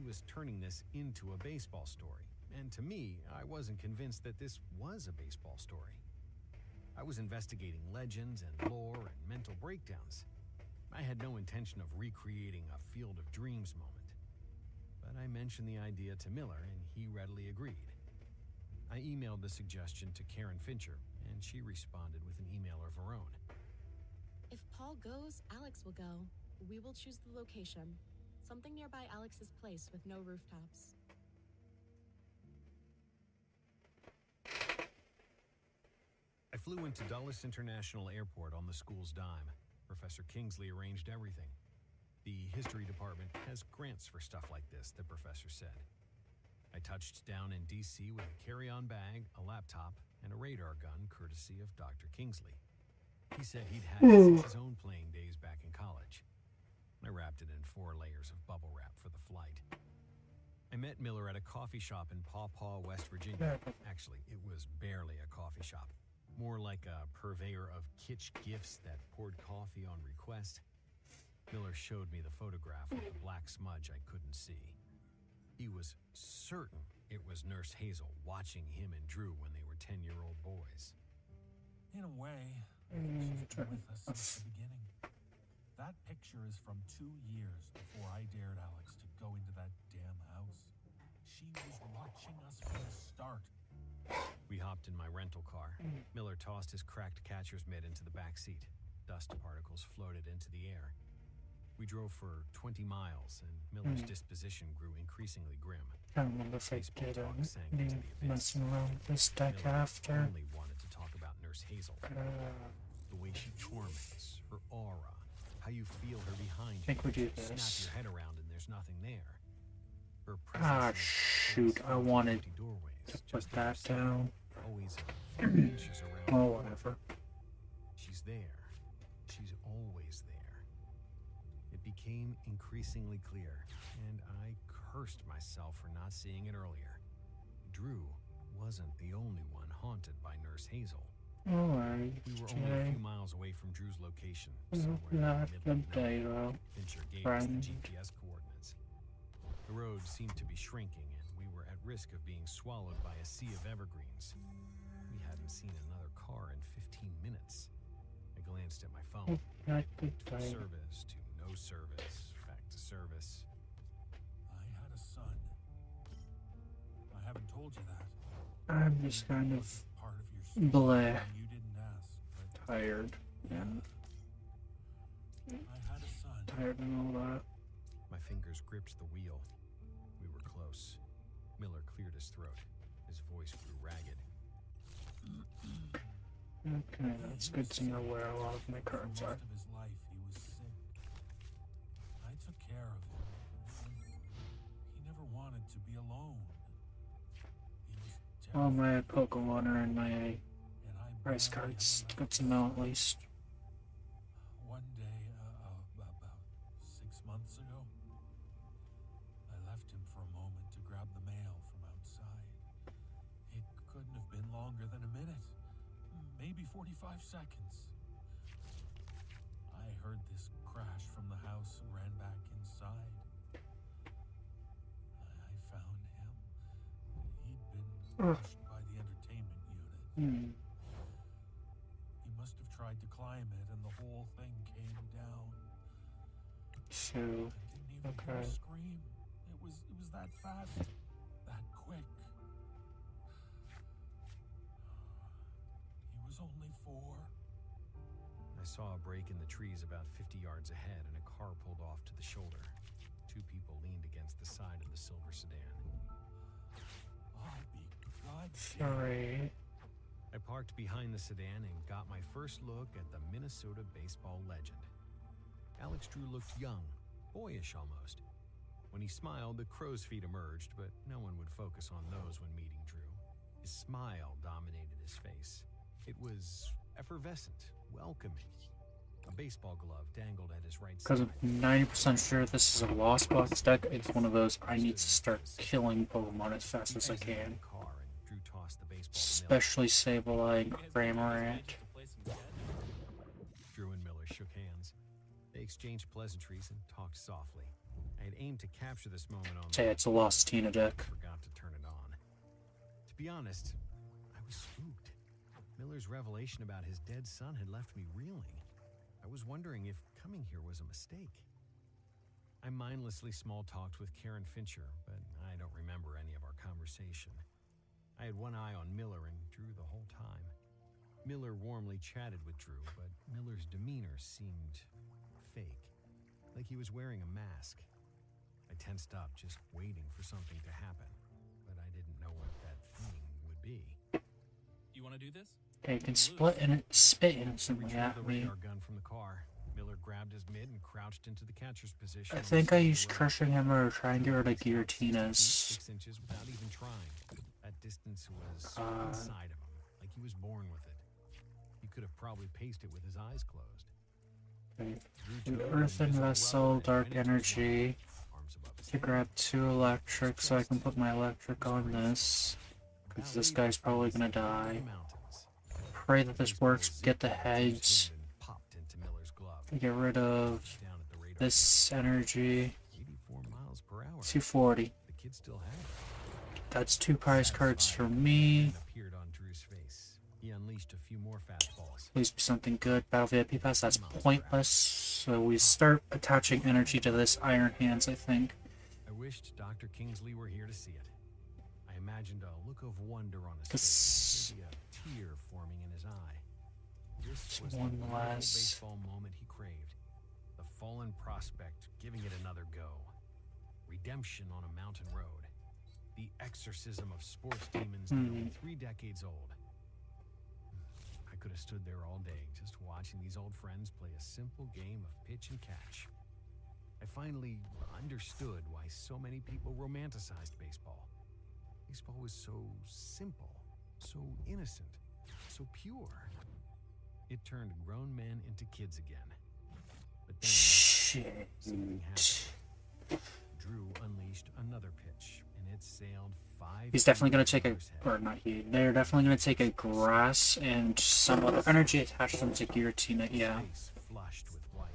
was turning this into a baseball story. And to me, I wasn't convinced that this was a baseball story. I was investigating legends and lore and mental breakdowns. I had no intention of recreating a Field of Dreams moment. But I mentioned the idea to Miller, and he readily agreed. I emailed the suggestion to Karen Fincher, and she responded with an email of her own. If Paul goes, Alex will go. We will choose the location. Something nearby Alex's place with no rooftops. I flew into Dulles International Airport on the school's dime. Professor Kingsley arranged everything. The history department has grants for stuff like this, the professor said. I touched down in D.C. with a carry-on bag, a laptop, and a radar gun courtesy of Dr. Kingsley. He said he'd had it since his own playing days back in college. I wrapped it in 4 layers of bubble wrap for the flight. I met Miller at a coffee shop in Paw Paw, West Virginia. Actually, it was barely a coffee shop. More like a purveyor of kitsch gifts that poured coffee on request. Miller showed me the photograph with the black smudge I couldn't see. He was certain it was Nurse Hazel watching him and Drew when they were 10-year-old boys. In a way, I think she's been with us since the beginning. That picture is from 2 years before I dared Alex to go into that damn house. She was watching us from the start. We hopped in my rental car. Miller tossed his cracked catcher's mitt into the back seat. Dust particles floated into the air. We drove for 20 miles, and Miller's disposition grew increasingly grim. I don't remember if I did any messing around with this deck Miller after. only wanted to talk about Nurse Hazel. The way she torments, her aura, how you feel her behind you. I think we do Snap this. your head around and there's nothing there. Her Ah, presence shoot, I wanted empty doorways, to just put at that your side, down. always a few inches around. Oh, whatever. She's there. She's always there. It became increasingly clear, and I cursed myself for not seeing it earlier. Drew wasn't the only one haunted by Nurse Hazel. Alright, We were only a Jay. few miles away from Drew's location, Have somewhere in a the good middle of day, nowhere. though. Fincher gave us the Friend. GPS coordinates. The road seemed to be shrinking, and we were at risk of being swallowed by a sea of evergreens. We hadn't seen another car in 15 minutes. I glanced at my phone. Not good From day. service to no service, back to service. I had a son. I haven't told you that. I'm just kind of Part of your story. bleh, You didn't ask, but tired. And I had a son. tired and all that. My fingers gripped the wheel. We were close. Miller cleared his throat. His voice grew ragged. Okay, that's good to know where a lot of my For cards most are. of his life, he was sick. I took care of him. He never wanted to be alone. He was All my terrified, Pokemon are in my and I price barely cards. ever Good to know at least. One day, about 6 months ago, I left him for a moment to grab the mail from outside. It couldn't have been longer than a minute, maybe 45 seconds. I heard this crash from the house and ran back inside. I found him. He'd been crushed by the entertainment unit. He must have tried to climb it, and the whole thing came down. So, I didn't even hear okay. a scream. It was that fast, that quick. He was only 4. I saw a break in the trees about 50 yards ahead, and a car pulled off to the shoulder. 2 people leaned against the side of the silver sedan. I'll be goddamn. sorry. I parked behind the sedan and got my first look at the Minnesota baseball legend. Alex Drew looked young, boyish almost. When he smiled, the crow's feet emerged, but no one would focus on those when meeting Drew. His smile dominated his face. It was effervescent, welcoming. A baseball glove dangled at his right Because side. I'm 90% sure this is a Lost Box deck, it's one of those I need to start killing Pokemon as fast as I Exited can. the car and Drew tossed the baseball to Especially Sableye and Cramorant. Drew and Miller shook hands. They exchanged pleasantries and talked softly. I I had aimed to capture this moment on Say it's a lost Tina deck. forgot to turn it on. To be honest, I was spooked. Miller's revelation about his dead son had left me reeling. I was wondering if coming here was a mistake. I mindlessly small-talked with Karen Fincher, but I don't remember any of our conversation. I had one eye on Miller and Drew the whole time. Miller warmly chatted with Drew, but Miller's demeanor seemed fake, like he was wearing a mask. I tensed up, just waiting for something to happen, but I didn't know what that thing would be. You want to do this? Okay, you can spit innocently Retrieved at the me. radar gun from the car. Miller grabbed his mid and crouched into the catcher's position. I think I used Crushing Hammer to try and get rid of guillotines. 6 inches without even trying. That distance was inside of him, like he was born with it. He could have probably paced it with his eyes closed. Okay. Drew took Earthen a Vessel, rubber Dark and went into his Energy. mouth, arms above his To head. grab 2 electric so I can put my electric on this. Because this guy's probably gonna die. Pray that this works. Get the heads. Popped into Miller's glove. Get rid of Down at the radar. this energy. 84 miles per hour. 240. The kid still had it. That's 2 prize cards for me. Appeared on Drew's face. He unleashed a few more fastballs. Please be something good. Battle VIP Pass, that's pointless. So we start attaching energy to this Iron Hands, I think. I wished Dr. Kingsley were here to see it. I imagined a look of wonder on his This- face, maybe a tear forming in his eye. This was one the wonderful last- baseball moment he craved. The fallen prospect giving it another go. Redemption on a mountain road. The exorcism of sports demons nearly 3 decades old. I could have stood there all day just watching these old friends play a simple game of pitch and catch. I finally understood why so many people romanticized baseball. Baseball was so simple, so innocent, so pure. It turned grown men into kids again. But then Shit. something happened. Drew unleashed another pitch, and it sailed 5 He's definitely feet gonna take a, over his head. or not he, they're definitely gonna take a grass and some other energy, attach them to guillotine it, yeah. Face flushed with white.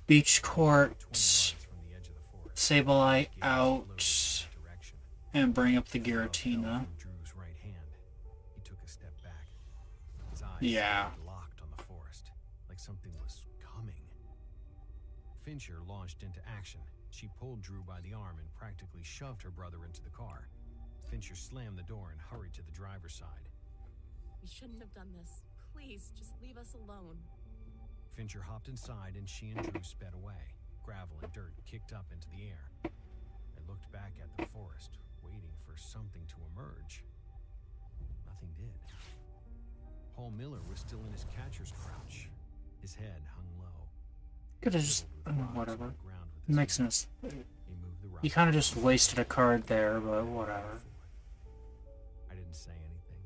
Beach 20 court, yards from the edge of the forest. Sableye Gaze out, floated in that direction. and bring up the Arrow fell guillotine. from Drew's right hand. He took a step back. His eyes Yeah. stayed locked on the forest, like something was coming. Fincher launched into action. She pulled Drew by the arm and practically shoved her brother into the car. Fincher slammed the door and hurried to the driver's side. We shouldn't have done this. Please, just leave us alone. Fincher hopped inside and she and Drew sped away. Gravel and dirt kicked up into the air. I looked back at the forest, waiting for something to emerge. Nothing did. Paul Miller was still in his catcher's crouch. His head hung low. Could have just, Over the rocks whatever. on the ground with his Makes feet. sense. He moved the rock. You kind of just wasted a card there, but whatever. I didn't say anything.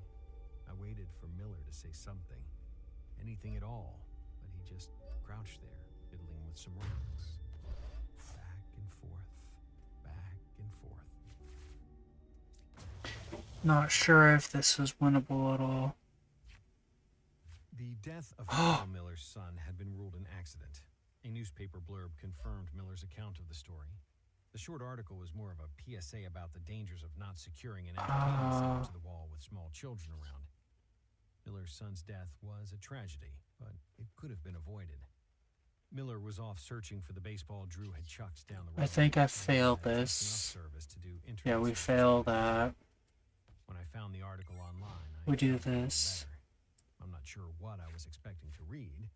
I waited for Miller to say something. Anything at all. But he just crouched there, fiddling with some rocks. Back and forth. Back and forth. Not sure if this is winnable at all. The death of Paul Miller's son had been ruled an accident. A newspaper blurb confirmed Miller's account of the story. The short article was more of a PSA about the dangers of not securing an entertainment center to the wall with small children around. Miller's son's death was a tragedy, but it could have been avoided. Miller was off searching for the baseball Drew had chucked down the road. I think I and failed had just enough this. service to do Yeah, we internet searches. failed that. When I found the article online, I We do felt a little this. better. I'm not sure what I was expecting to read.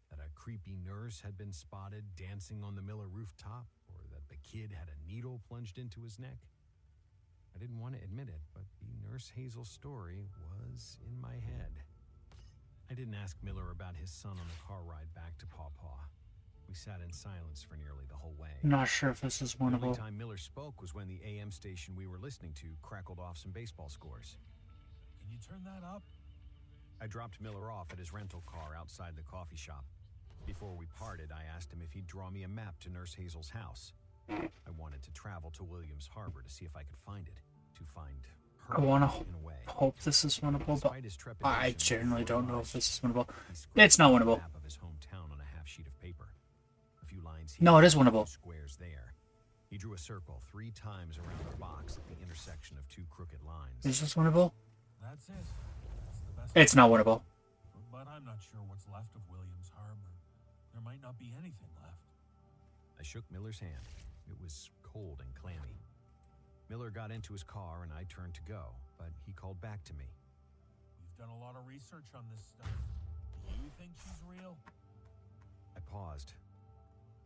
That a creepy nurse had been spotted dancing on the Miller rooftop, or that the kid had a needle plunged into his neck. I didn't want to admit it, but the Nurse Hazel story was in my head. I didn't ask Miller about his son on the car ride back to Paw Paw. We sat in silence for nearly the whole way. I'm not sure if this is The only winnable. time Miller spoke was when the AM station we were listening to crackled off some baseball scores. Can you turn that up? I dropped Miller off at his rental car outside the coffee shop. Before we parted, I asked him if he'd draw me a map to Nurse Hazel's house. I wanted to travel to Williams Harbor to see if I could find it, to find her I wanna in a way. Hope this is winnable, but Despite his I trepidation generally before don't know if lunch, this is winnable. he scribbled It's not a winnable. map of his hometown on a half sheet of paper. A few lines No, here, it is a few winnable. Squares there. He drew a circle 3 times around the box at the intersection of 2 crooked lines. Is this winnable? That's it. That's the best. It's not winnable. But I'm not sure what's left of Williams Harbor. There might not be anything left. I shook Miller's hand. It was cold and clammy. Miller got into his car and I turned to go, but he called back to me. You've done a lot of research on this stuff. Do you think she's real? I paused.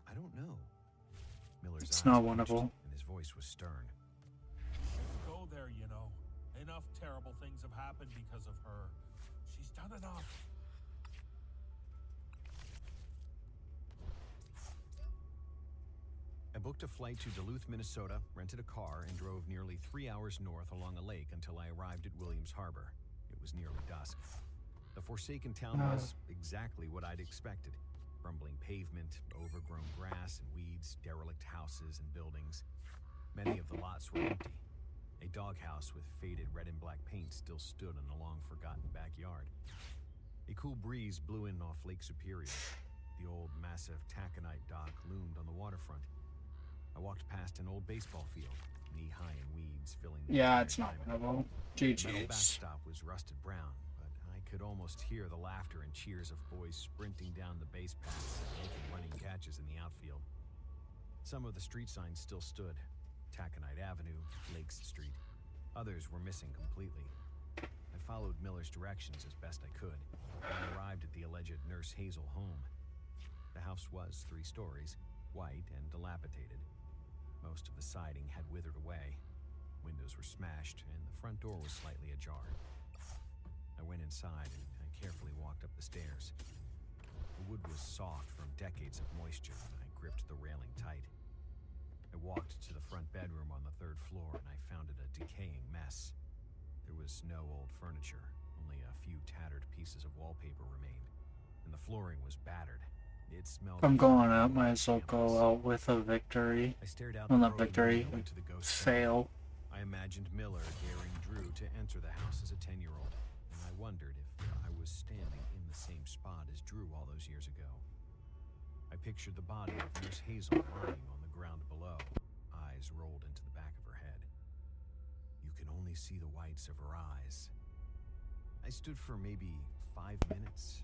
I don't know. Miller's It's eyes not twitched, winnable. and his voice was stern. Go there, you know. Enough terrible things have happened because of her. She's done enough. I booked a flight to Duluth, Minnesota, rented a car, and drove nearly 3 hours north along a lake until I arrived at Williams Harbor. It was nearly dusk. The forsaken town was exactly what I'd expected. Crumbling pavement, overgrown grass and weeds, derelict houses and buildings. Many of the lots were empty. A doghouse with faded red and black paint still stood in a long-forgotten backyard. A cool breeze blew in off Lake Superior. The old, massive taconite dock loomed on the waterfront. I walked past an old baseball field, knee-high in weeds, filling the Yeah, entire it's not diamond. winnable. The metal GG's. backstop was rusted brown, but I could almost hear the laughter and cheers of boys sprinting down the base paths and making running catches in the outfield. Some of the street signs still stood. Taconite Avenue, Lakes Street. Others were missing completely. I followed Miller's directions as best I could, and I arrived at the alleged Nurse Hazel home. The house was 3 stories, white and dilapidated. Most of the siding had withered away. Windows were smashed, and the front door was slightly ajar. I went inside and I carefully walked up the stairs. The wood was soft from decades of moisture, and I gripped the railing tight. I walked to the front bedroom on the 3rd floor, and I found it a decaying mess. There was no old furniture, only a few tattered pieces of wallpaper remained, and the flooring was battered. It smelled. If I'm going out, might as well go out with a victory. I stared out Well, the not broken victory, window into the ghost town. fail. I imagined Miller daring Drew to enter the house as a 10-year-old, and I wondered if I was standing in the same spot as Drew all those years ago. I pictured the body of Nurse Hazel lying on the ground below, eyes rolled into the back of her head. You can only see the whites of her eyes. I stood for maybe 5 minutes.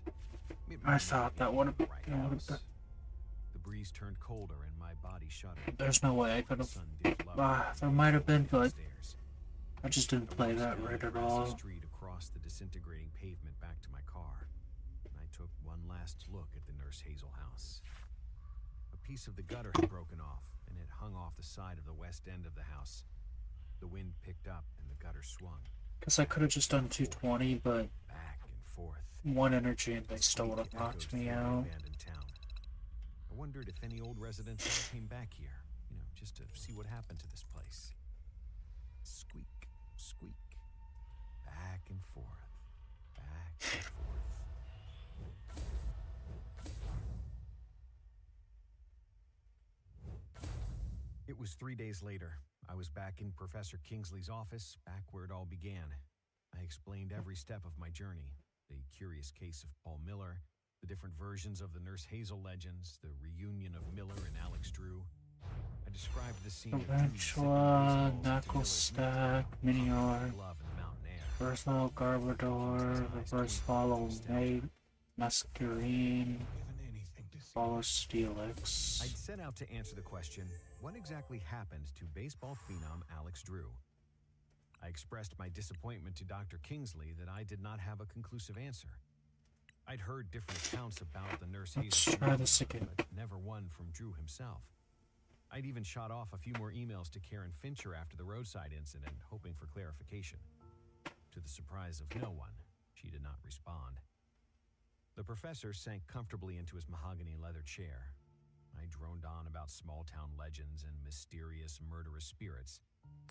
Maybe I thought that would have the right been. house. The breeze turned colder and my body shuddered. There's no way I could The have. sun dipped lower. There might have been, but Upstairs. I just didn't play that right at all. Street across the disintegrating pavement back to my car, and I took one last look at the Nurse Hazel house. A piece of the gutter had broken off, and it hung off the side of the west end of the house. The wind picked up, and the gutter swung Because I could have just done 220, but back and forth. 1 energy and they still would have knocked me out. Abandoned town. I wondered if any old residents ever came back here, just to see what happened to this place. Squeak, squeak, back and forth, back and forth. It was 3 days later. I was back in Professor Kingsley's office, back where it all began. I explained every step of my journey, the curious case of Paul Miller, the different versions of the Nurse Hazel legends, the reunion of Miller and Alex Drew. I described the scene of Drew Tarantula, sipping baseball with Knuckle Miller's Stack, Minior, glove in the mountain air. Versatile Garbodor, Reverse Follow Mate, Masquerine, Follow Steelix. I'd set out to answer the question, what exactly happened to baseball phenom Alex Drew? I expressed my disappointment to Dr. Kingsley that I did not have a conclusive answer. I'd heard different accounts about the Nurse Let's Hazel, try this again. but never one from Drew himself. I'd even shot off a few more emails to Karen Fincher after the roadside incident, hoping for clarification. To the surprise of no one, she did not respond. The professor sank comfortably into his mahogany leather chair. I droned on about small-town legends and mysterious, murderous spirits,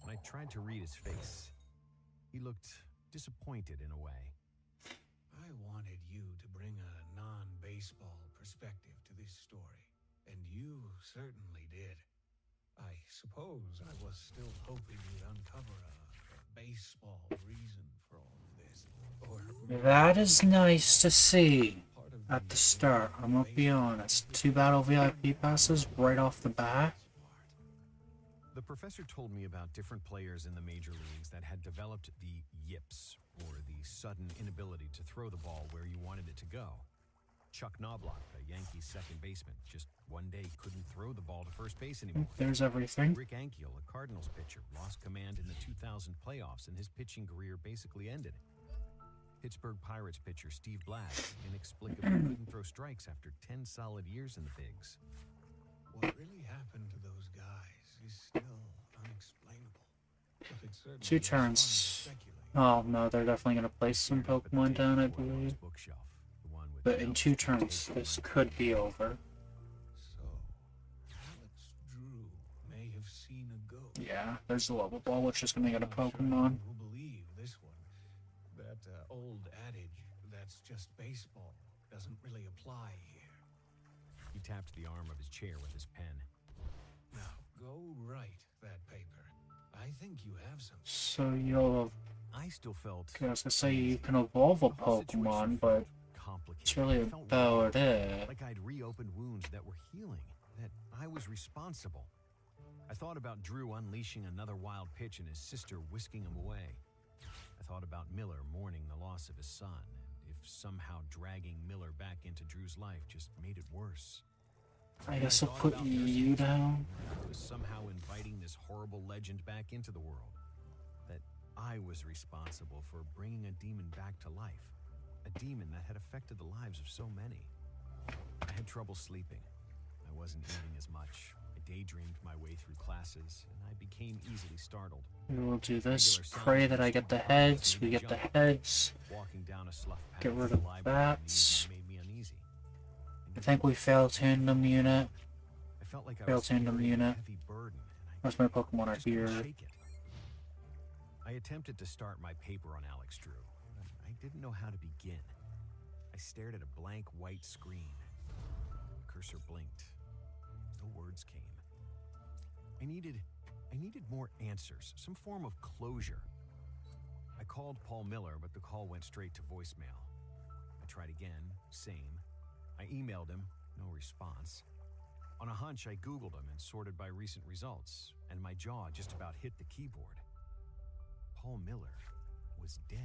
and I tried to read his face. He looked disappointed in a way. I wanted you to bring a non-baseball perspective to this story, and you certainly did. I suppose I was still hoping you'd uncover a baseball reason for all of this, or That is nice to see part of at the start. I'm gonna be honest. 2 battle VIP passes right off the bat. The professor told me about different players in the major leagues that had developed the yips, or the sudden inability to throw the ball where you wanted it to go. Chuck Knobloch, a Yankees second baseman, just one day couldn't throw the ball to first base anymore. There's everything. Rick Ankiel, a Cardinals pitcher, lost command in the 2000 playoffs and his pitching career basically ended. Pittsburgh Pirates pitcher Steve Black inexplicably couldn't throw strikes after 10 solid years in the bigs. What really happened to those guys is still unexplainable. But it certainly 2 is fun to turns. speculate. Oh no, they're definitely gonna place some Stared up at the Pokemon down, I tape on his believe. bookshelf, the one with But the in notes 2 and turns, tape this on it. could be over. So, Alex Drew may have seen a ghost. Yeah, there's the level ball, which is gonna get a I'm not sure Pokemon. who will believe this one. That old adage, that's just baseball, doesn't really apply here. He tapped the arm of his chair with his pen. Now, go write that paper. I think you have some. So you'll, I still felt I was gonna say you can evolve a the whole situation Pokemon, felt but complicated. it's really It felt about wrong, it. like I'd reopened wounds that were healing, that I was responsible. I thought about Drew unleashing another wild pitch and his sister whisking him away. I thought about Miller mourning the loss of his son, and if somehow dragging Miller back into Drew's life just made it worse. I And guess I'll thought put about Nurse you Hazel, down. who was somehow inviting this horrible legend back into the world. That I was responsible for bringing a demon back to life. A demon that had affected the lives of so many. I had trouble sleeping. I wasn't eating as much. I daydreamed my way through classes, and I became easily startled. We will do this. Regular sounds Pray that I from get the my heads. made We me get the jump. heads. Walking down a slough path Get in rid the of library in the bats. evening made me uneasy. I think we failed Tandem Unit. I felt like I Failed was Tandem carrying a Unit. heavy burden, and I Where's my Pokemon are just couldn't here? shake it. I attempted to start my paper on Alex Drew, but I didn't know how to begin. I stared at a blank white screen. The cursor blinked. No words came. I needed more answers, some form of closure. I called Paul Miller, but the call went straight to voicemail. I tried again, same. I emailed him, no response. On a hunch, I Googled him and sorted by recent results, and my jaw just about hit the keyboard. Paul Miller was dead.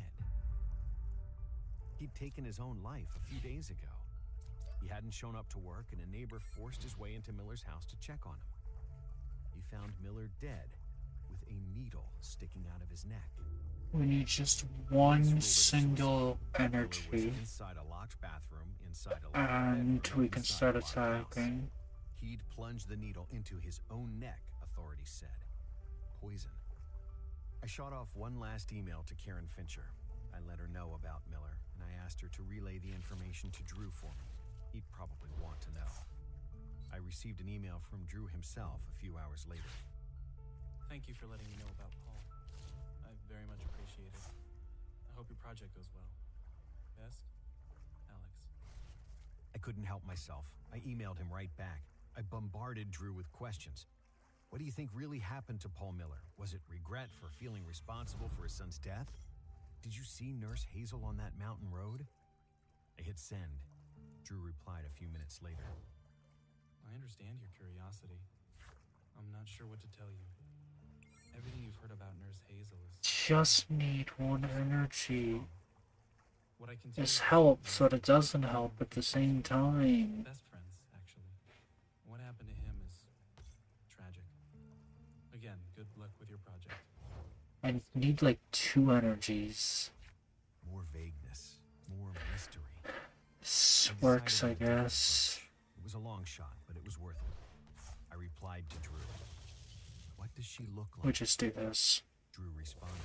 He'd taken his own life a few days ago. He hadn't shown up to work, and a neighbor forced his way into Miller's house to check on him. He found Miller dead, with a needle sticking out of his neck. We need just Police one ruled it a single suicide. Miller was energy, inside a locked bathroom, inside a locked and bedroom, we can inside start a locked house. attacking. He'd plunged the needle into his own neck, authorities said. Poison. I shot off one last email to Karen Fincher. I let her know about Miller, and I asked her to relay the information to Drew for me. He'd probably want to know. I received an email from Drew himself a few hours later. Thank you for letting me know about Paul. I very much appreciate it. I hope your project goes well. Best, Alex. I couldn't help myself. I emailed him right back. I bombarded Drew with questions. What do you think really happened to Paul Miller? Was it regret for feeling responsible for his son's death? Did you see Nurse Hazel on that mountain road? I hit send. Drew replied a few minutes later. I understand your curiosity. I'm not sure what to tell you. Everything you've heard about Nurse Hazel is Just need one energy. what I can tell This you. helps, but it doesn't help at the same time. Best friends, actually. What happened to him is tragic. Again, good luck with your project. I need like 2 energies. More vagueness, more mystery. This I works, I decided on a different guess. approach. It was a long shot, but it was worth it. I replied to Drew. What does she look like? We just do this. Drew responded.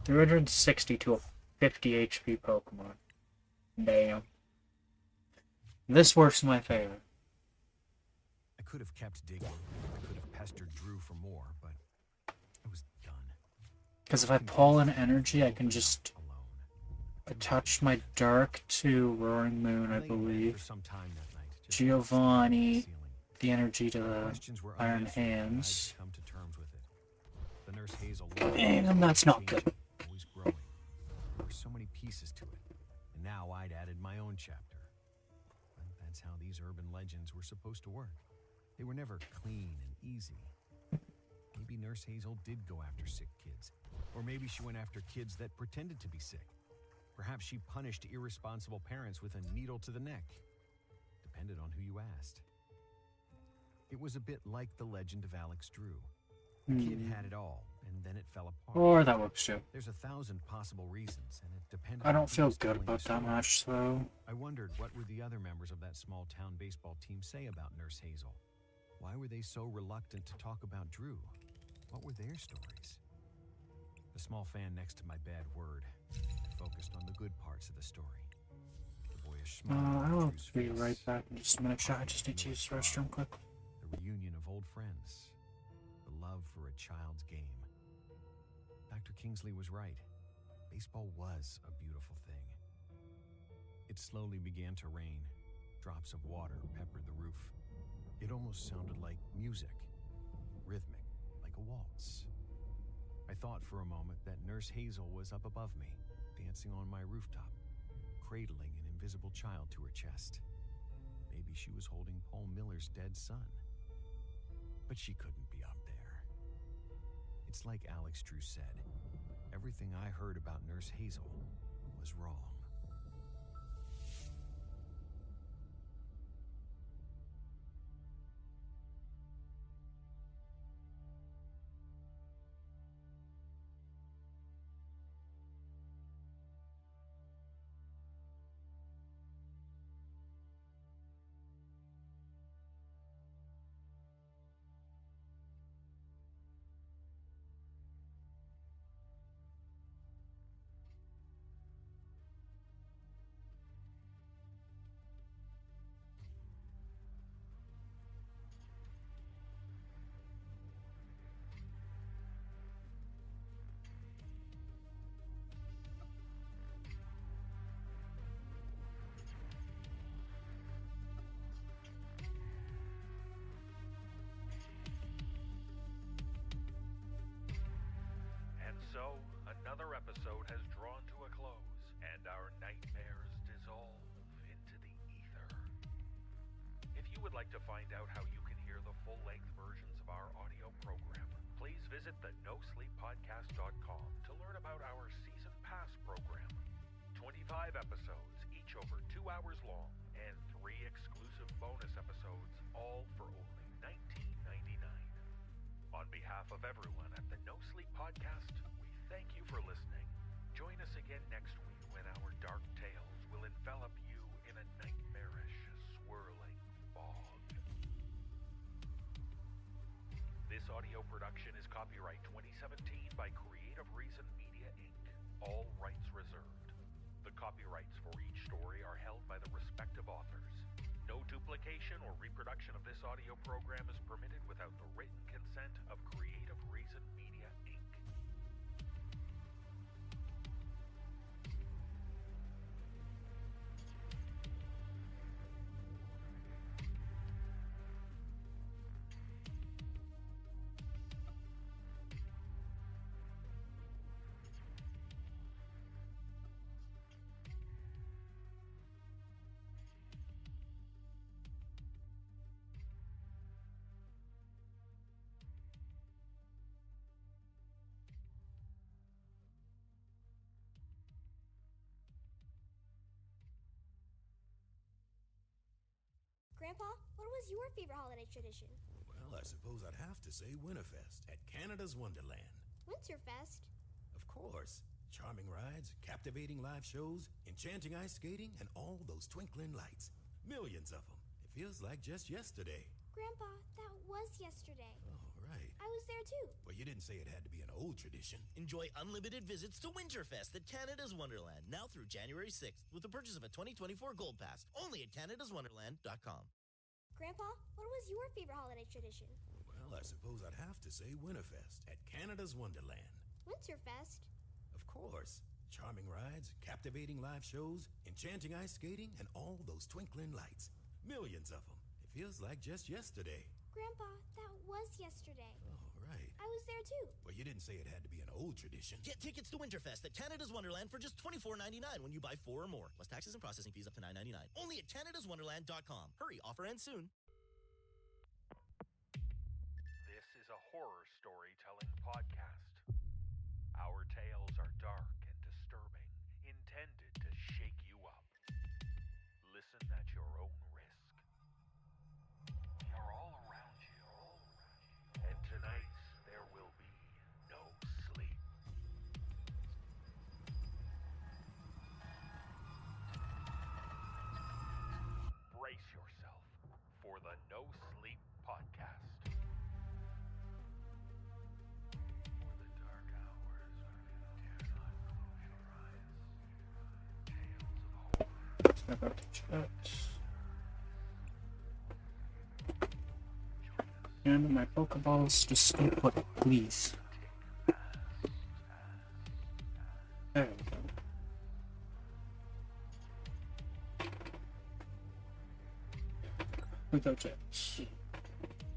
360 to a 50 HP Pokemon. Damn. This works in my favor. I could have kept digging. I could have pestered Drew for more, but I was done. Because if I pull an energy, I can just alone. attach my Dark to Roaring Moon, I lay in bed for believe. some time that night, just Giovanni, ceiling. the energy to The the questions were Iron unanswered, and Hands. I'd come to terms with it. The Nurse Hazel And that's not good. always growing. There were so many pieces to it, and now I'd added my own chapter. But that's how these urban legends were supposed to work. They were never clean and easy. maybe Nurse Hazel did go after sick kids. Or maybe she went after kids that pretended to be sick. Perhaps she punished irresponsible parents with a needle to the neck. Depended on who you asked. It was a bit like the legend of Alex Drew. The kid had it all, and then it fell apart. Or that works too. There's 1,000 possible reasons, and it depended I on don't who feel was good telling about the that story. much, though. I wondered what would the other members of that small town baseball team say about Nurse Hazel. Why were they so reluctant to talk about Drew? What were their stories? The small fan next to my bad word focused on the good parts of the story. The boyish smile on I'll Drew's be face, right back in just a minute. I just need to use the restroom quick. the reunion of old friends, the love for a child's game. Dr. Kingsley was right. Baseball was a beautiful thing. It slowly began to rain. Drops of water peppered the roof. It almost sounded like music, rhythmic, like a waltz. I thought for a moment that Nurse Hazel was up above me, dancing on my rooftop, cradling an invisible child to her chest. Maybe she was holding Paul Miller's dead son. But she couldn't be up there. It's like Alex Drew said. Everything I heard about Nurse Hazel was wrong. And so, another episode has drawn to a close, and our nightmares dissolve into the ether. If you would like to find out how you can hear the full-length versions of our audio program, please visit the NoSleepPodcast.com to learn about our Season Pass program. 25 episodes, each over 2 hours long, and 3 exclusive bonus episodes, all for only $19.99. On behalf of everyone at the No Sleep Podcast, we thank you for listening. Join us again next week when our dark tales will envelop you in a nightmarish, swirling fog. This audio production is copyright 2017 by Creative Reason Media, Inc. All rights reserved. The copyrights for each story are held by the respective authors. No duplication or reproduction of this audio program is permitted without the written consent of Creative Reason Media, Inc. Grandpa, what was your favorite holiday tradition? Well, I suppose I'd have to say Winterfest at Canada's Wonderland. Winterfest? Of course. Charming rides, captivating live shows, enchanting ice skating, and all those twinkling lights. Millions of them. It feels like just yesterday. Grandpa, that was yesterday. Oh, right. I was there too. Well, you didn't say it had to be an old tradition. Enjoy unlimited visits to Winterfest at Canada's Wonderland, now through January 6th, with the purchase of a 2024 Gold Pass, only at canadaswonderland.com. Grandpa, what was your favorite holiday tradition? Well, I suppose I'd have to say Winterfest at Canada's Wonderland. Winterfest? Of course. Charming rides, captivating live shows, enchanting ice skating, and all those twinkling lights. Millions of them. It feels like just yesterday. Grandpa, that was yesterday. Oh, right. I was there too. Well, you didn't say it had to be an old tradition. Get tickets to Winterfest at Canada's Wonderland for just $24.99 when you buy 4 or more, plus taxes and processing fees up to $9.99. Only at canadaswonderland.com. Hurry, offer ends soon. This is a horror story telling About the chat. And my Pokeballs just stay put, please. There we go. We go Jets.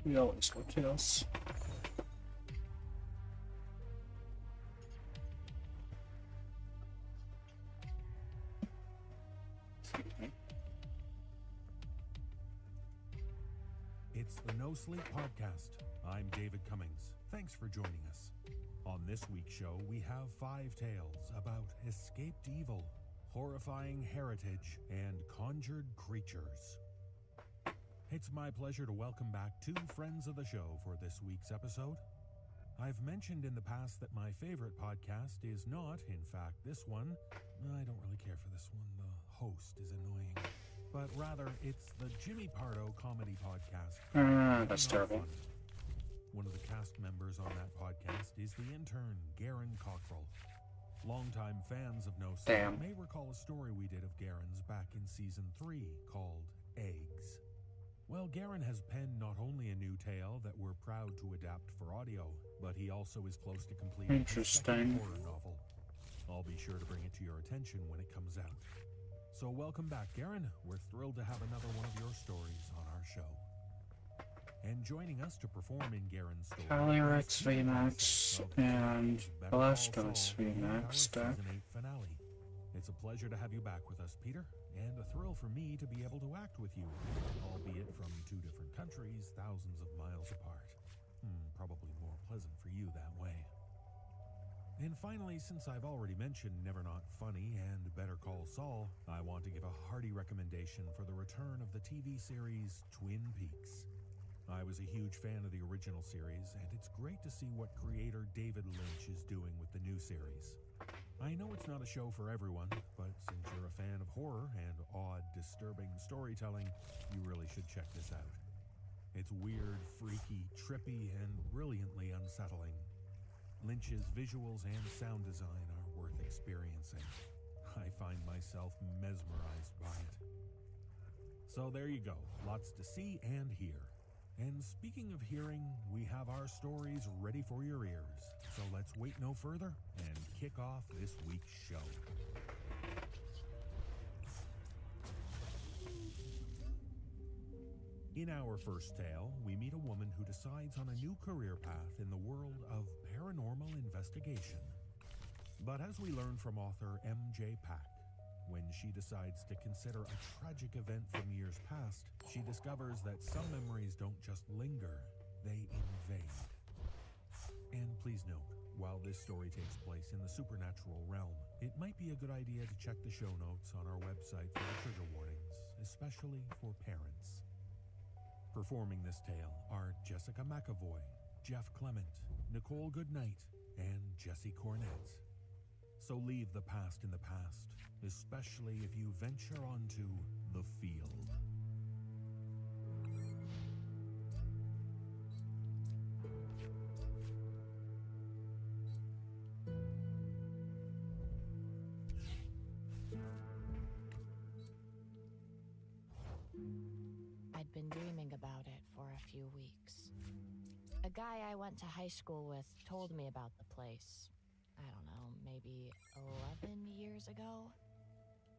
We always go Tails. It's the No Sleep Podcast. I'm David Cummings. Thanks for joining us. On this week's show, we have 5 tales about escaped evil, horrifying heritage, and conjured creatures. It's my pleasure to welcome back 2 friends of the show for this week's episode. I've mentioned in the past that my favorite podcast is not, in fact, this one. I don't really care for this one. The host is annoying. But rather, it's the Jimmy Pardo comedy podcast. That's terrible. Fun. One of the cast members on that podcast is the intern, Garen Cockrell. Longtime fans of No Sleep may recall a story we did of Garen's back in Season 3 called Eggs. Well, Garen has penned not only a new tale that we're proud to adapt for audio, but he also is close to completing his second horror novel. I'll be sure to bring it to your attention when it comes out. So welcome back, Garen. We're thrilled to have another one of your stories on our show. And joining us to perform in Garen's story, Calyrex VMAX and Velasco's VMAX deck. Season 8 finale. It's a pleasure to have you back with us, Peter, and a thrill for me to be able to act with you, albeit from 2 different countries, thousands of miles apart. Probably more pleasant for you that way. And finally, since I've already mentioned Never Not Funny and Better Call Saul, I want to give a hearty recommendation for the return of the TV series Twin Peaks. I was a huge fan of the original series, and it's great to see what creator David Lynch is doing with the new series. I know it's not a show for everyone, but since you're a fan of horror and odd, disturbing storytelling, you really should check this out. It's weird, freaky, trippy, and brilliantly unsettling. Lynch's visuals and sound design are worth experiencing. I find myself mesmerized by it. So there you go, lots to see and hear. And speaking of hearing, we have our stories ready for your ears. So let's wait no further and kick off this week's show. In our first tale, we meet a woman who decides on a new career path in the world of paranormal investigation. But as we learn from author M.J. Pack, when she decides to consider a tragic event from years past, she discovers that some memories don't just linger, they invade. And please note, while this story takes place in the supernatural realm, it might be a good idea to check the show notes on our website for the trigger warnings, especially for parents. Performing this tale are Jessica McAvoy, Jeff Clement, Nicole Goodnight, and Jesse Cornett. So leave the past in the past, especially if you venture onto the field. I'd been dreaming about it for a few weeks. A guy I went to high school with told me about the place. I don't know, maybe 11 years ago?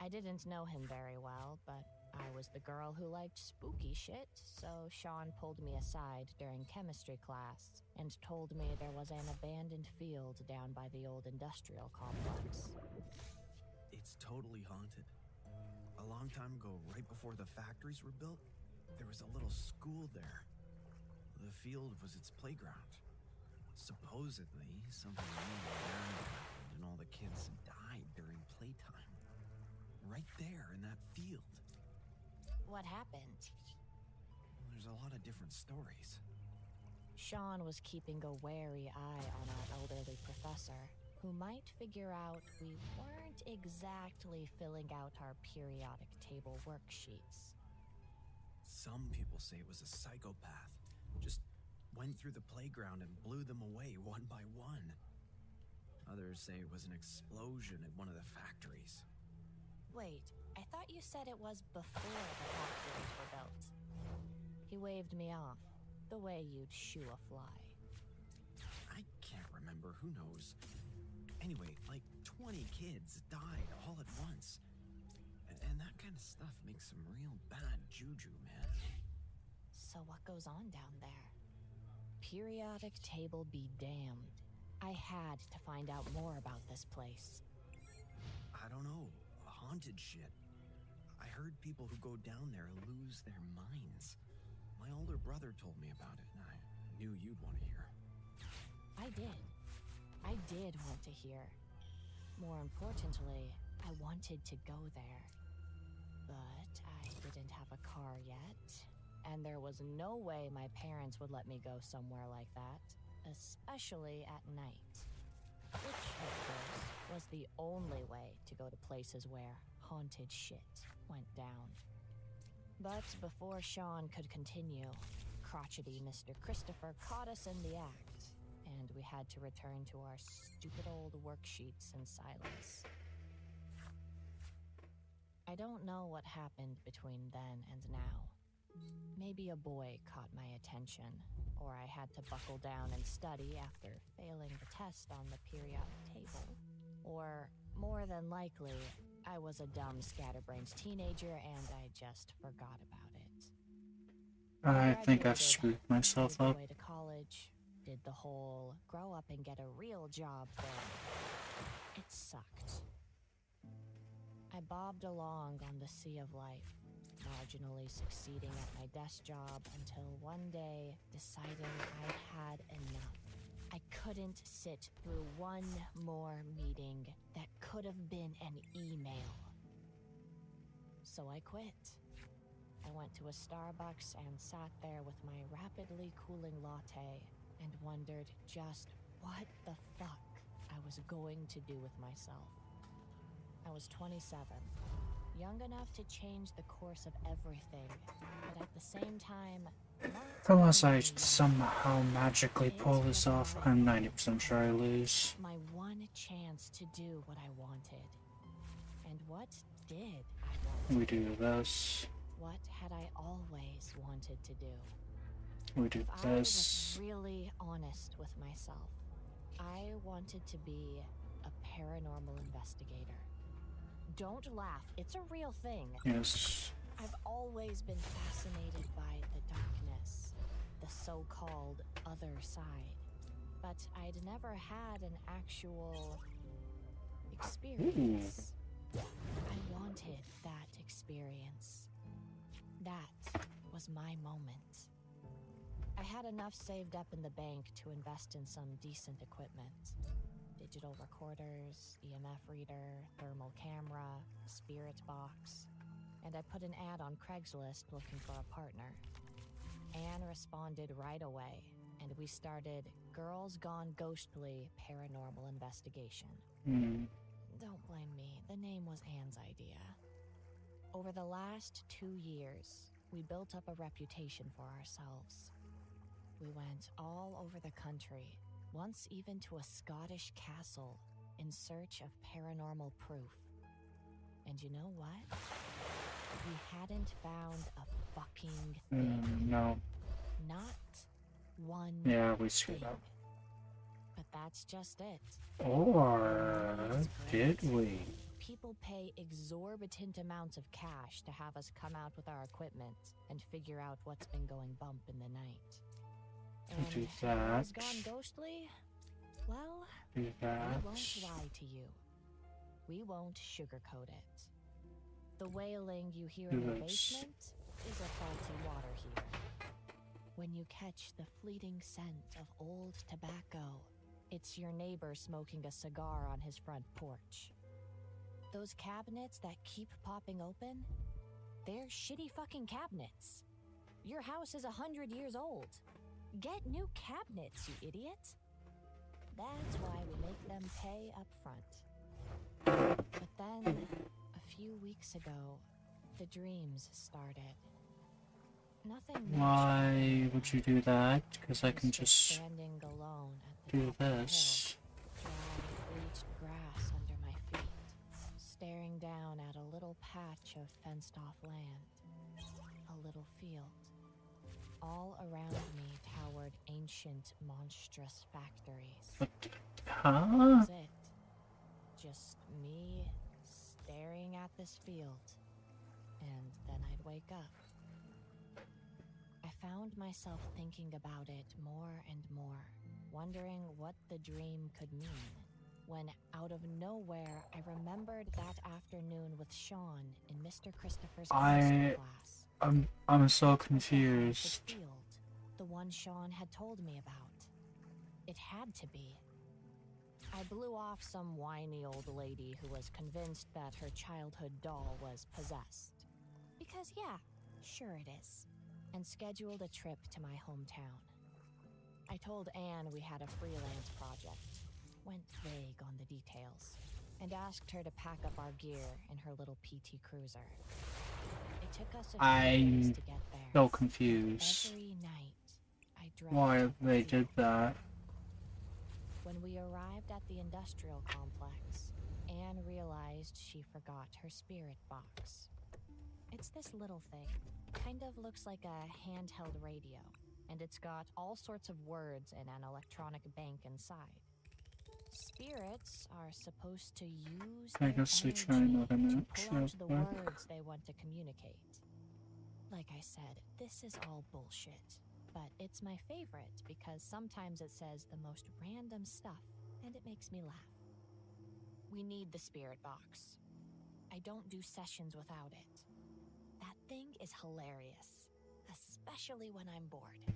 I didn't know him very well, but I was the girl who liked spooky shit, so Sean pulled me aside during chemistry class and told me there was an abandoned field down by the old industrial complex. It's totally haunted. A long time ago, right before the factories were built, there was a little school there. The field was its playground. Supposedly, something really happened and all the kids died during playtime. Right there in that field. What happened? There's a lot of different stories. Sean was keeping a wary eye on our elderly professor, who might figure out we weren't exactly filling out our periodic table worksheets. Some people say it was a psychopath. Just went through the playground and blew them away one by one. Others say it was an explosion at one of the factories. Wait, I thought you said it was before the factories were built. He waved me off, the way you'd shoo a fly. I can't remember, who knows. Anyway, like 20 kids died all at once. And that kind of stuff makes some real bad juju, man. So what goes on down there? Periodic table be damned. I had to find out more about this place. I don't know, haunted shit. I heard people who go down there lose their minds. My older brother told me about it, and I knew you'd want to hear. I did want to hear. More importantly, I wanted to go there. But I didn't have a car yet, and there was no way my parents would let me go somewhere like that, especially at night. Which, of course, was the only way to go to places where haunted shit went down. But before Sean could continue, crotchety Mr. Christopher caught us in the act, and we had to return to our stupid old worksheets in silence. I don't know what happened between then and now. Maybe a boy caught my attention, or I had to buckle down and study after failing the test on the periodic table. Or, more than likely, I was a dumb scatterbrained teenager and I just forgot about it. I think I've screwed myself moved up. away to college, did the whole grow up and get a real job thing. It sucked. I bobbed along on the sea of life, marginally succeeding at my desk job until one day deciding I'd had enough. I couldn't sit through one more meeting that could have been an email. So I quit. I went to a Starbucks and sat there with my rapidly cooling latte and wondered just what the fuck I was going to do with myself. I was 27, young enough to change the course of everything, but at the same time, not Unless I really somehow magically pull this off, I'm 90% sure I lose. my one chance to do what I wanted. And what did I want? We do this. What had I always wanted to do? We do If I was this. really honest with myself, I wanted to be a paranormal investigator. Don't laugh, it's a real thing. Yes. I've always been fascinated by the darkness, the so-called other side. But I'd never had an actual experience. I wanted that experience. That was my moment. I had enough saved up in the bank to invest in some decent equipment. Digital recorders, EMF reader, thermal camera, spirit box. And I put an ad on Craigslist looking for a partner. Anne responded right away, and we started Girls Gone Ghostly Paranormal Investigation. Don't blame me, the name was Anne's idea. Over the last 2 years, we built up a reputation for ourselves. We went all over the country, once even to a Scottish castle, in search of paranormal proof. And you know what? We hadn't found a fucking thing. No. Not one Yeah, we screwed thing. up. But that's just it. Or did we? People pay exorbitant amounts of cash to have us come out with our equipment and figure out what's been going bump in the night. And Do that. Girls Gone Ghostly? Well, Do we that. won't lie to you. We won't sugarcoat it. The wailing you hear in the Yes. basement is a faulty water heater. When you catch the fleeting scent of old tobacco, it's your neighbor smoking a cigar on his front porch. Those cabinets that keep popping open, they're shitty fucking cabinets. Your house is 100 years old. Get new cabinets, you idiot. That's why we make them pay up front. But then, a few weeks ago, the dreams started. Nothing Why would you do that? Because I can just standing alone at the do top of the hill, this. dry bleached grass under my feet, staring down at a little patch patch of fenced-off land. A little field. All around me towered ancient, monstrous factories. Huh? That was it. Just me staring at this field. And then I'd wake up. I found myself thinking about it more and more, wondering what the dream could mean. When, out of nowhere, I remembered that afternoon with Sean in Mr. Christopher's class. I'm so confused. The field, the one Sean had told me about. It had to be. I blew off some whiny old lady who was convinced that her childhood doll was possessed. Because yeah, sure it is. And scheduled a trip to my hometown. I told Anne we had a freelance project, went vague on the details, and asked her to pack up our gear in her little PT Cruiser. It took us a few days to get there. So confused. Every night, I dreamt Why they did that. When we arrived at the industrial complex, Anne realized she forgot her spirit box. It's this little thing. Kind of looks like a handheld radio, and it's got all sorts of words and an electronic bank inside. Spirits are supposed to use I their guess they energy try another to match pull out real the quick. words they want to communicate. Like I said, this is all bullshit, but it's my favorite because sometimes it says the most random stuff, and it makes me laugh. We need the spirit box. I don't do sessions without it. That thing is hilarious, especially when I'm bored.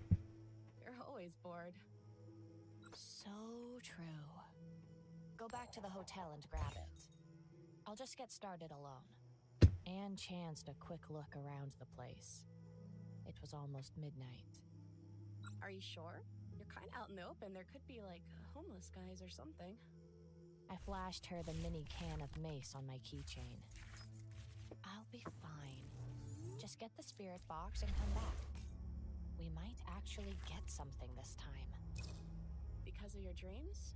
You're always bored. So true. Go back to the hotel and grab it. I'll just get started alone. Anne chanced a quick look around the place. It was almost midnight. Are you sure? You're kind of out in the open. There could be, like, homeless guys or something. I flashed her the mini can of mace on my keychain. I'll be fine. Just get the spirit box and come back. We might actually get something this time. Because of your dreams?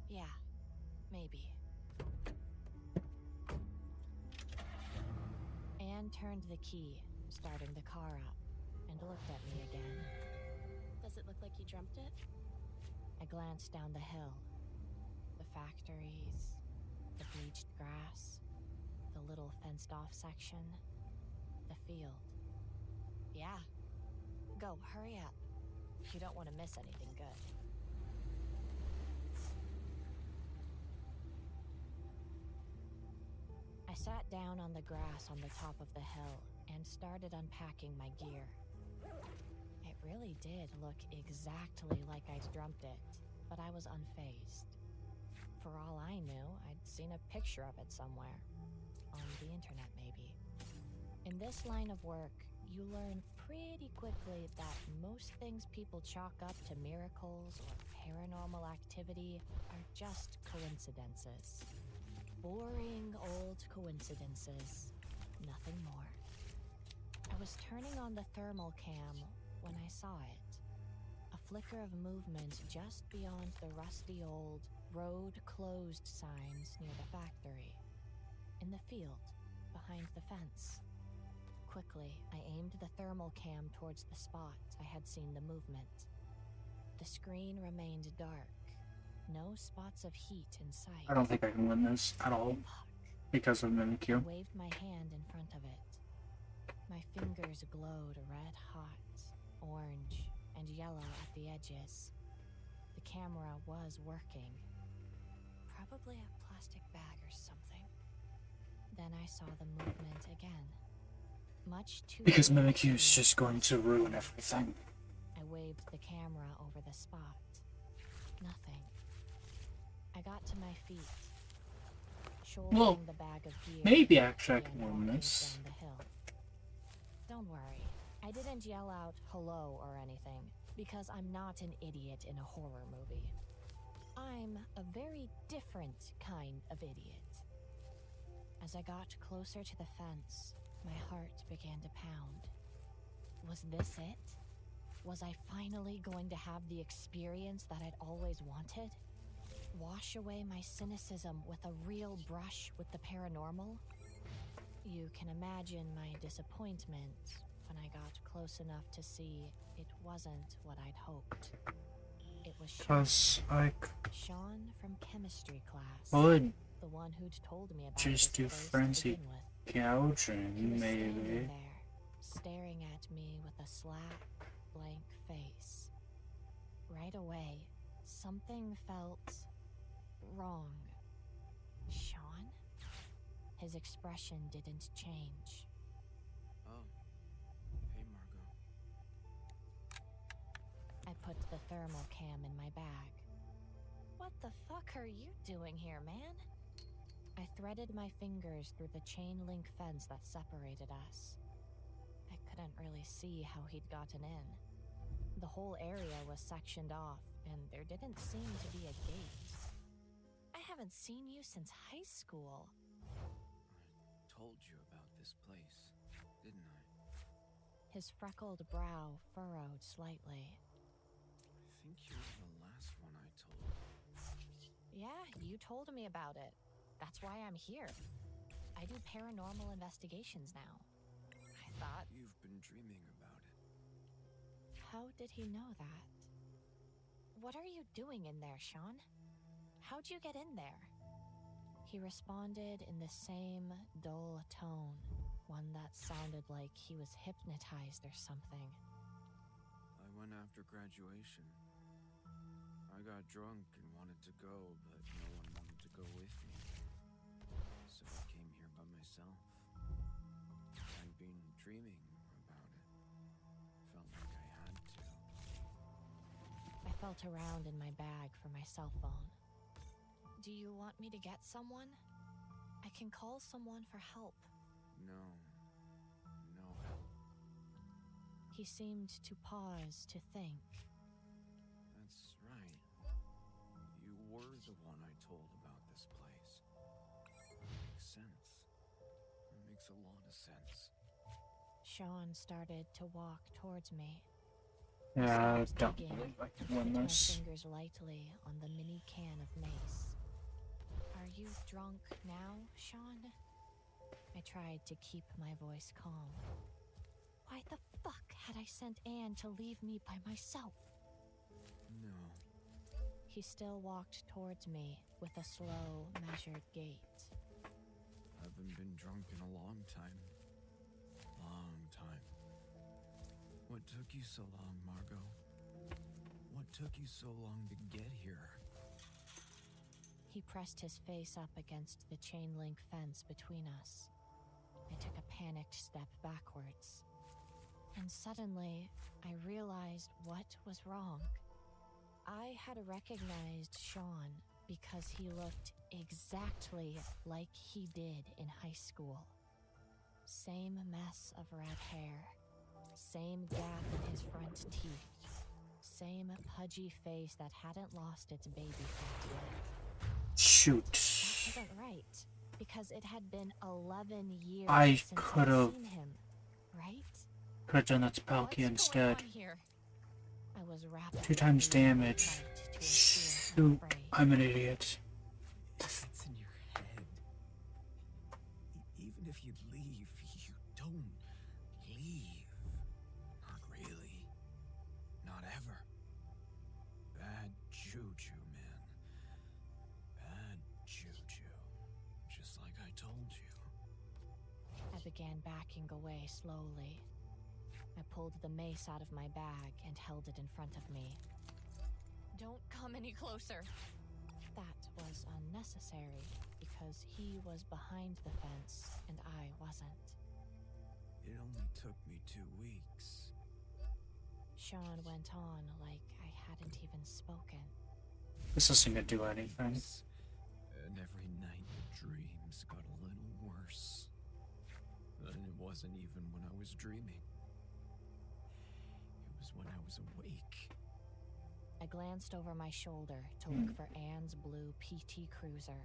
Yeah, maybe. Anne turned the key, starting the car up, and looked at me again. Does it look like you dreamt it? I glanced down the hill. The factories, the bleached grass, the little fenced-off section, the field. Yeah. Go, hurry up. You don't want to miss anything good. I sat down on the grass on the top of the hill and started unpacking my gear. It really did look exactly like I'd dreamt it, but I was unfazed. For all I knew, I'd seen a picture of it somewhere. On the internet, maybe. In this line of work, you learn pretty quickly that most things people chalk up to miracles or paranormal activity are just coincidences. Boring old coincidences. Nothing more. I was turning on the thermal cam when I saw it. A flicker of movement just beyond the rusty old road closed signs near the factory. In the field, behind the fence. Quickly, I aimed the thermal cam towards the spot I had seen the movement. The screen remained dark. No spots of heat in sight. I don't think I can win this at all because of Mimikyu. I waved my hand in front of it. My fingers glowed red hot, orange, and yellow at the edges. The camera was working. Probably a plastic bag or something. Then I saw the movement again. Much too Because late Mimikyu is to just going to ruin everything. I waved the camera over the spot. Nothing. I got to my feet. Shouldering Well, the bag of gear, maybe actually I began can win walking this. down the hill. Don't worry. I didn't yell out hello or anything, because I'm not an idiot in a horror movie. I'm a very different kind of idiot. As I got closer to the fence, my heart began to pound. Was this it? Was I finally going to have the experience that I'd always wanted? Wash away my cynicism with a real brush with the paranormal? You can imagine my disappointment when I got close enough to see it wasn't what I'd hoped. It was Sean. Cause I Sean from chemistry class. would the one who'd told me about just do this place to frenzy begin with. gouging, He was standing maybe. there, staring at me with a slack, blank face. Right away, something felt wrong. Sean? His expression didn't change. Oh. Hey, Margot. I put the thermal cam in my bag. What the fuck are you doing here, man? I threaded my fingers through the chain link fence that separated us. I couldn't really see how he'd gotten in. The whole area was sectioned off, and there didn't seem to be a gate. I haven't seen you since high school. I told you about this place, didn't I? His freckled brow furrowed slightly. I think you're the last one I told. Yeah, you told me about it. That's why I'm here. I do paranormal investigations now. I thought... You've been dreaming about it. How did he know that? What are you doing in there, Sean? How'd you get in there? He responded in the same dull tone, one that sounded like he was hypnotized or something. I went after graduation. I got drunk and wanted to go, but no one wanted to go with me. So I came here by myself. I'd been dreaming about it. Felt like I had to. I felt around in my bag for my cell phone. Do you want me to get someone? I can call someone for help. No. No help. He seemed to pause to think. That's right. You were the one I told about this place. It makes sense. It makes a lot of sense. Sean started to walk towards me. Yeah, I don't Digging, believe I can I win put this. my fingers lightly on the mini can of mace. Are you drunk now, Sean? I tried to keep my voice calm. Why the fuck had I sent Anne to leave me by myself? No. He still walked towards me with a slow, measured gait. Haven't been drunk in a long time. Long time. What took you so long, Margot? What took you so long to get here? He pressed his face up against the chain link fence between us. I took a panicked step backwards. And suddenly, I realized what was wrong. I had recognized Sean because he looked exactly like he did in high school. Same mess of red hair, same gap in his front teeth, same pudgy face that hadn't lost its baby fat yet. Shoot. That wasn't right, because it had been 11 years I since could I'd have seen him, right? could have done that to Palkia instead. What's going on here? I was rapidly 2 times losing damage. sight to a fear Shoot, afraid. I'm an idiot. It's in your head. Even if you leave, you don't leave. Not really. Not ever. Bad juju, man. Bad juju. Just like I told you. I began backing away slowly. I pulled the mace out of my bag and held it in front of me. Don't come any closer. That was unnecessary because he was behind the fence and I wasn't. It only took me 2 weeks. Sean went on like I hadn't even spoken. This isn't gonna do anything. And every night the dreams got a little worse. And it wasn't even when I was dreaming. It was when I was awake. I glanced over my shoulder to look for Anne's blue PT Cruiser,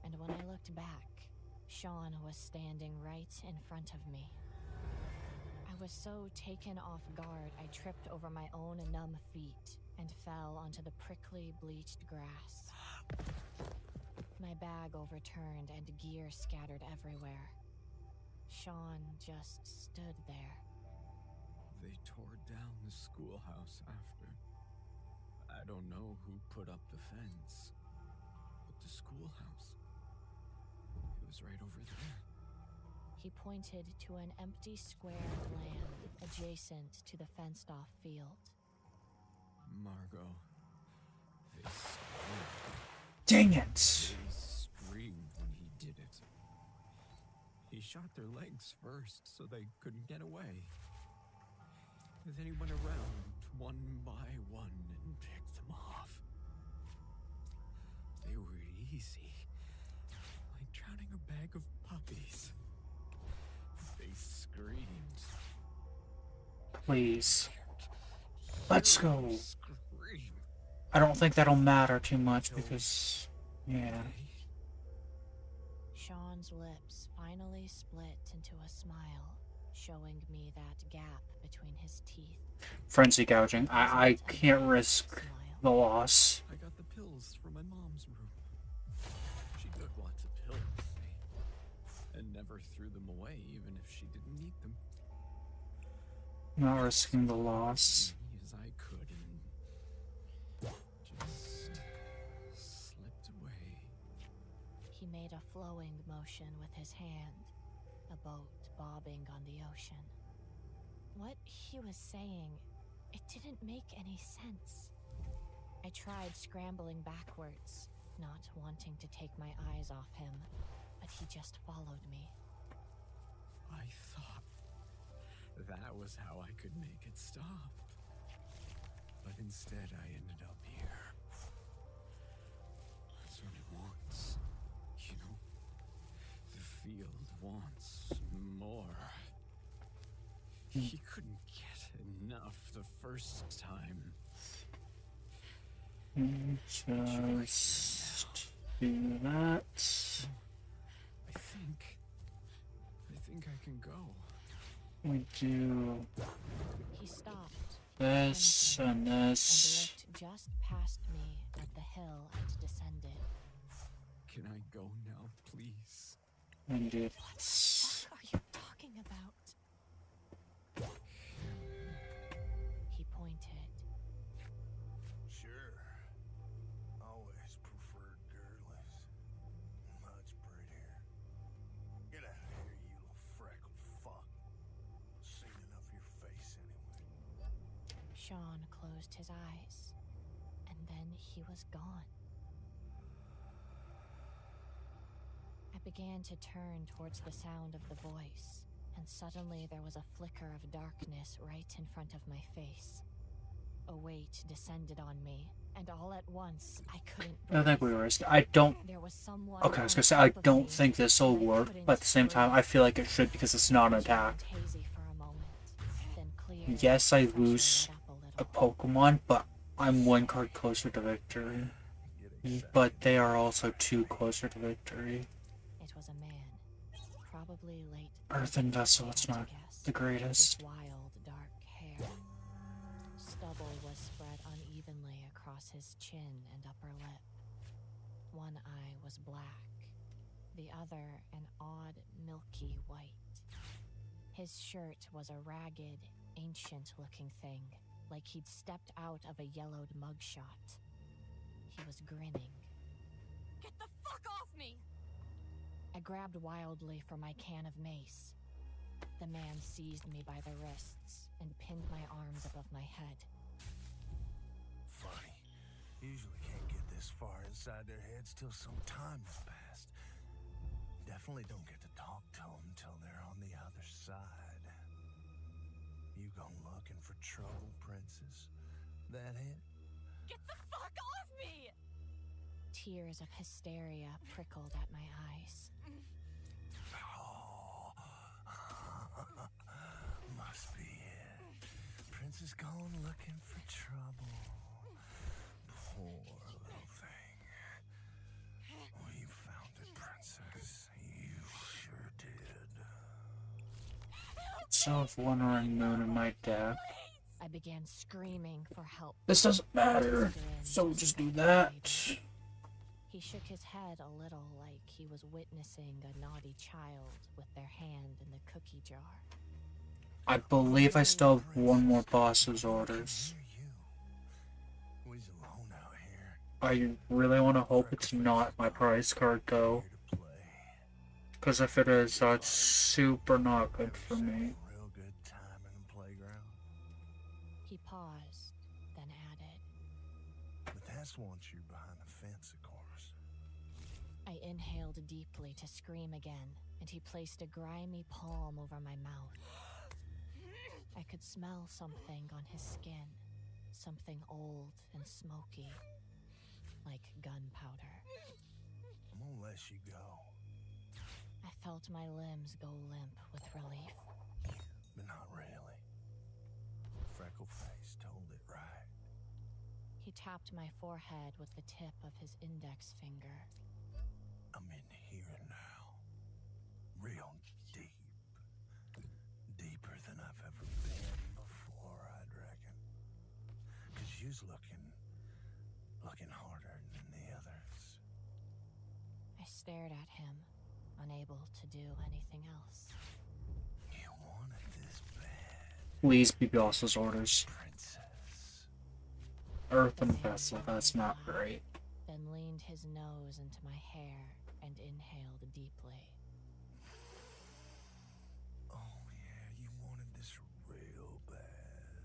and when I looked back, Sean was standing right in front of me. I was so taken off guard I tripped over my own numb feet and fell onto the prickly, bleached grass. My bag overturned and gear scattered everywhere. Sean just stood there. They tore down the schoolhouse after. I don't know who put up the fence, but the schoolhouse, it was right over there. He pointed to an empty square of land adjacent to the fenced-off field. Margot, they screamed. Dang it! They screamed when he did it. He shot their legs first so they couldn't get away. Then he went around one by one and picked them off. They were easy, like drowning a bag of puppies. They screamed. Please. Let's go. Screamed. I don't think that'll matter too much because, yeah. Sean's lips finally split into a smile, showing me that gap between his teeth. Frenzy gouging. I can't risk the loss. I got the pills from my mom's room. She took lots of pills, see, and never threw them away, even if she didn't need them. Not risking the loss. As I could, and just slipped away. He made a flowing motion with his hand, a boat bobbing on the ocean. What he was saying, it didn't make any sense. I tried scrambling backwards, not wanting to take my eyes off him, but he just followed me. I thought that was how I could make it stop. But instead I ended up here. That's what it wants. You know, the field wants more. He couldn't get enough the first time. Just do that. I think I can go. We do He stopped. this and this. And looked just past me at the hill I'd descended. Can I go now, please? And do What the this. fuck are you talking about? He pointed. Sure. Always preferred girlies. Much prettier. Get out of here, you little freckled fuck. Seen enough of your face anyway. Sean closed his eyes, and then he was gone. I began to turn towards the sound of the voice, and suddenly there was a flicker of darkness right in front of my face. A weight descended on me, and all at once I couldn't breathe. I think we risked. I don't. There was someone Okay, I was on gonna say I top of don't me, think this will and I work, couldn't but at the same time, I breathe. feel like it should because it's not an It attack. turned hazy for a moment, then cleared, Yes, I pressure lose let up a little. Pokemon, but I'm one card closer to victory. But they are also two closer to victory. It was a man, probably late. Earthen 30s, Vessel, I it's had to not guess, the greatest. with wild, dark hair. Stubble was spread unevenly across his chin and upper lip. One eye was black, the other an odd, milky white. His shirt was a ragged, ancient-looking thing, like he'd stepped out of a yellowed mugshot. He was grinning. Get the fuck off me! I grabbed wildly for my can of mace. The man seized me by the wrists and pinned my arms above my head. Funny. Usually can't get this far inside their heads till some time has passed. Definitely don't get to talk to them till they're on the other side. You gone looking for trouble, princess? That it? Get the fuck off me! Tears of hysteria prickled at my eyes. Oh, must be it. Princess gone looking for trouble. Poor little thing. Well, you found it, princess. You sure did. Self Wandering Moon in my deck. I began screaming for help. This doesn't matter, so just do that. He shook his head a little like he was witnessing a naughty child with their hand in the cookie jar. I believe I still have one more boss's orders. We's alone out here. I really want to hope it's not my prize card though. Because if it is, that's super not good for me. Real good time in the playground. He paused, then added, But that's once you're behind a fence, of course. I inhaled deeply to scream again, and he placed a grimy palm over my mouth. I could smell something on his skin, something old and smoky, like gunpowder. I'm gonna let you go. I felt my limbs go limp with relief. But not really. Freckle face told it right. He tapped my forehead with the tip of his index finger. I'm in here now. Real deep. Deeper than I've ever been before, I'd reckon. 'Cause you's looking harder than the others. I stared at him, unable to do anything else. You wanted this bad. Please be boss's orders. Princess. Earth and vessel, that's not great. Then leaned his nose into my hair and inhaled deeply. Oh yeah, you wanted this real bad.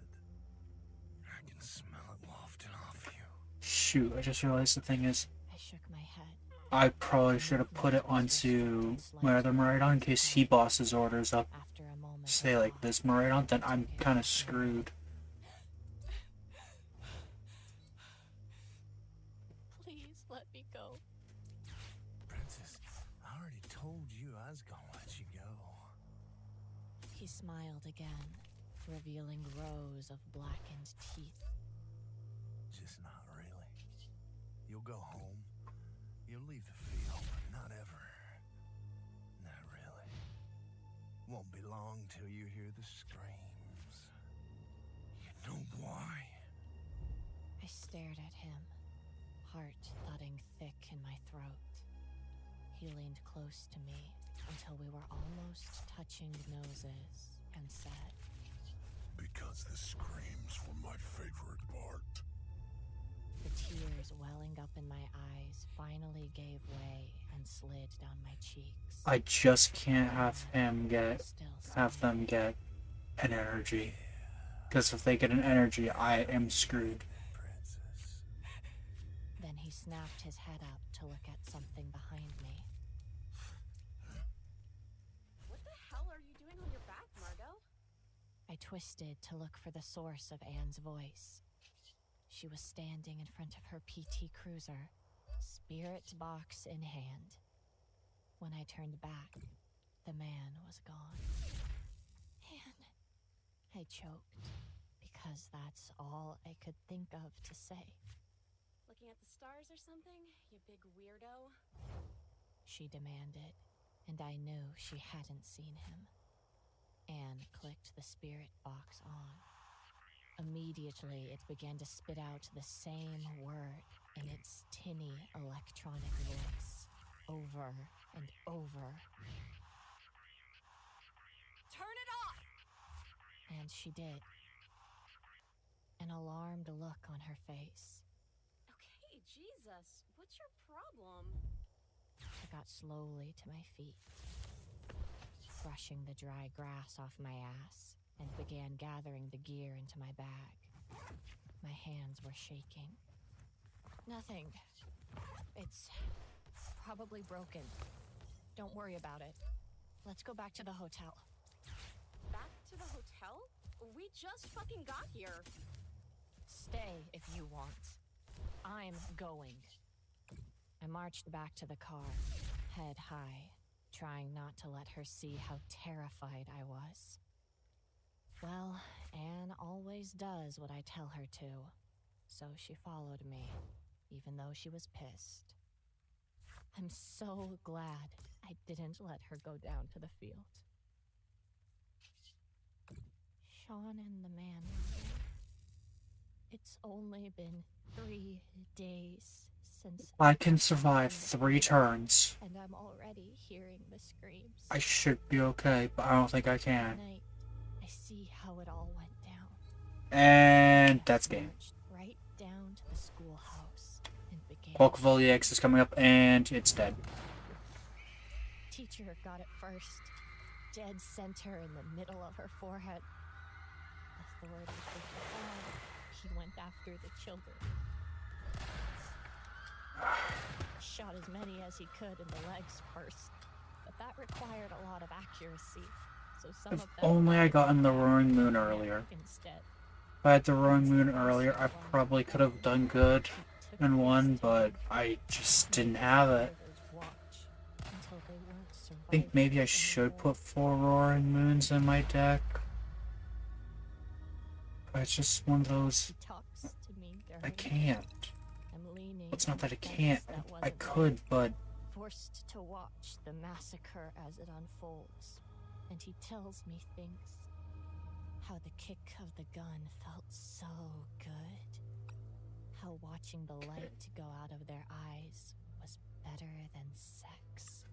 I can smell it wafting off you. Shoot, I just realized the thing is, I shook my head. I probably should have put it onto my other Maridon in case he bosses orders up. After a moment, Say like this Maridon, then I'm kind of screwed. Please let me go. Princess, I already told you I was gonna let you go. He smiled again, revealing rows of blackened teeth. Just not really. You'll go home. You'll leave the field, but not ever. Not really. Won't be long till you hear the screams. You know why? I stared at him, heart thudding thick in my throat. He leaned close to me until we were almost touching noses and said, Because the screams were my favorite part. The tears welling up in my eyes finally gave way and slid down my cheeks. I just can't have them get an energy. Because if they get an energy, I am screwed. Princess. Then he snapped his head up to look at something behind me. What the hell are you doing on your back, Margot? I twisted to look for the source of Anne's voice. She was standing in front of her PT Cruiser, spirit box in hand. When I turned back, the man was gone. Anne, I choked, because that's all I could think of to say. Looking at the stars or something, you big weirdo? She demanded, and I knew she hadn't seen him. Anne clicked the spirit box on. Immediately, it began to spit out the same word in its tinny electronic voice, over and over. Turn it off! And she did. An alarmed look on her face. Okay, Jesus, what's your problem? I got slowly to my feet, brushing the dry grass off my ass, and began gathering the gear into my bag. My hands were shaking. Nothing. It's probably broken. Don't worry about it. Let's go back to the hotel. Back to the hotel? We just fucking got here. Stay if you want. I'm going. I marched back to the car, head high, trying not to let her see how terrified I was. Well, Anne always does what I tell her to, so she followed me, even though she was pissed. I'm so glad I didn't let her go down to the field. Sean and the man were there. It's only been 3 days since I can survive 3 turns. and I'm already hearing the screams. I should be okay, but I don't think I can. Tonight, I see how it all went down. And that's game. Right down to the schoolhouse and began. Bulk of all the X is coming up, and it's dead. Teacher got it first. Dead center in the middle of her forehead. Authorities were defied. He went after the children. Shot as many as he could in the legs first, but that required a lot of accuracy, so some If of them only I gotten the Roaring Moon earlier. instead. If I had the Roaring Moon earlier, I probably could have done good and won, but I just didn't have it. I think maybe I should put 4 Roaring Moons in my deck. But it's just one of those... I can't. It's not that I can't. I could, but... Forced to watch the massacre as it unfolds, and he tells me things. How the kick of the gun felt so good. How watching the light go out of their eyes was better than sex.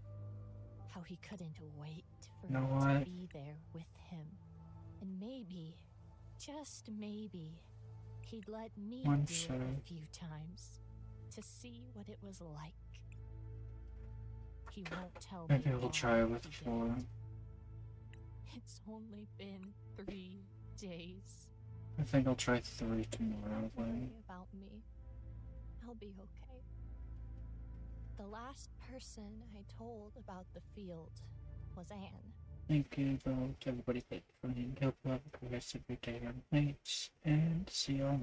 How he couldn't wait for You know me what? to be there with him. And maybe, just maybe, he'd let me do it a few times to see what it was like. He won't tell me. Maybe we'll try with 4. It's only been 3 days. I think I'll try 3 tomorrow Don't then. worry about me. I'll be okay. The last person I told about the field was Anne. Thank you, though, to everybody for joining. Hope you have a good rest of your day or night, and see you all